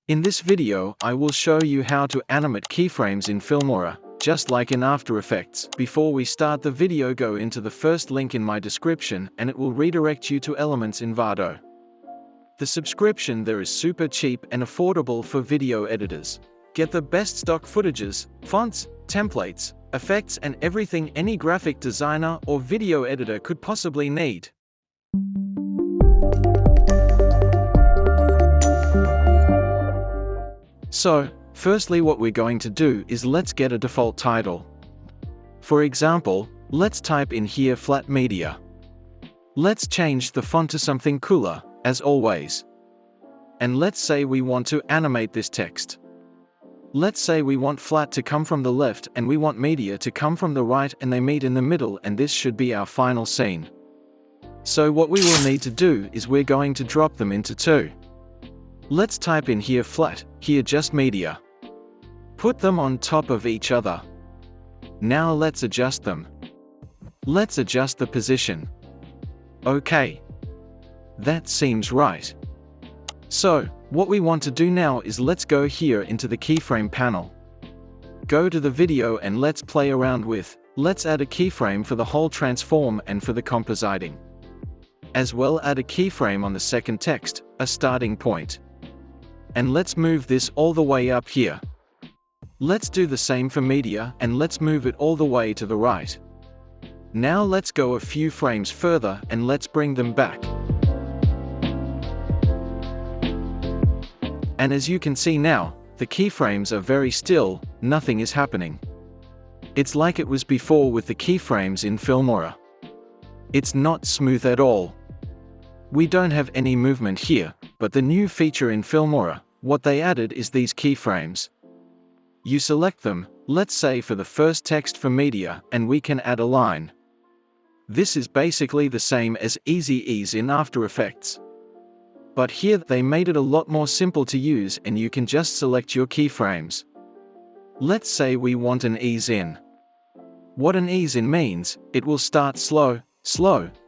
In this video, I will show you how to animate keyframes in Filmora, just like in After Effects. Before we start the video, go into the first link in my description and it will redirect you to Elements Envato. The subscription there is super cheap and affordable for video editors. Get the best stock footages, fonts, templates, effects and everything any graphic designer or video editor could possibly need. So, firstly what we're going to do is let's get a default title. For example, let's type in here flat media. Let's change the font to something cooler, as always. And let's say we want to animate this text. Let's say we want flat to come from the left and we want media to come from the right and they meet in the middle, and this should be our final scene. So what we will need to do is we're going to drop them into two. Let's type in here flat, here just media. Put them on top of each other. Now let's adjust them. Let's adjust the position. Okay. That seems right. So, what we want to do now is let's go here into the keyframe panel. Go to the video and let's play around with, let's add a keyframe for the whole transform and for the compositing. As well add a keyframe on the second text, a starting point. And let's move this all the way up here. Let's do the same for media and let's move it all the way to the right. Now let's go a few frames further and let's bring them back. And as you can see now, the keyframes are very still, nothing is happening. It's like it was before with the keyframes in Filmora. It's not smooth at all. We don't have any movement here, but the new feature in Filmora, what they added is these keyframes. You select them, let's say for the first text for media, and we can add a line. This is basically the same as Easy Ease in After Effects. But here they made it a lot more simple to use and you can just select your keyframes. Let's say we want an ease in. What an ease in means, it will start slow,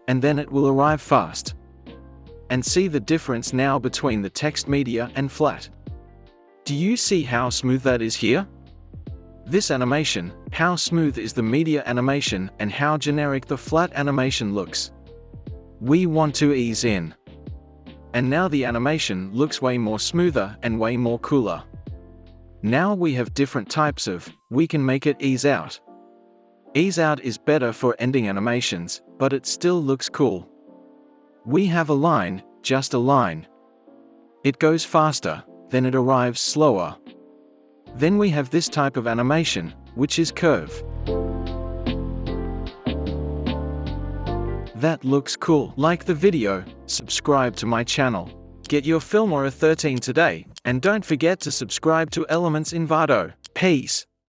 and then it will arrive fast. And see the difference now between the text media and flat. Do you see how smooth that is here? This animation, how smooth is the media animation and how generic the flat animation looks. We want to ease in. And now the animation looks way more smoother and way more cooler. Now we have different types of, we can make it ease out. Ease out is better for ending animations, but it still looks cool. We have a line, just a line. It goes faster, then it arrives slower. Then we have this type of animation, which is curve. That looks cool. Like the video, subscribe to my channel. Get your Filmora 13 today, and don't forget to subscribe to Elements Envato. Peace.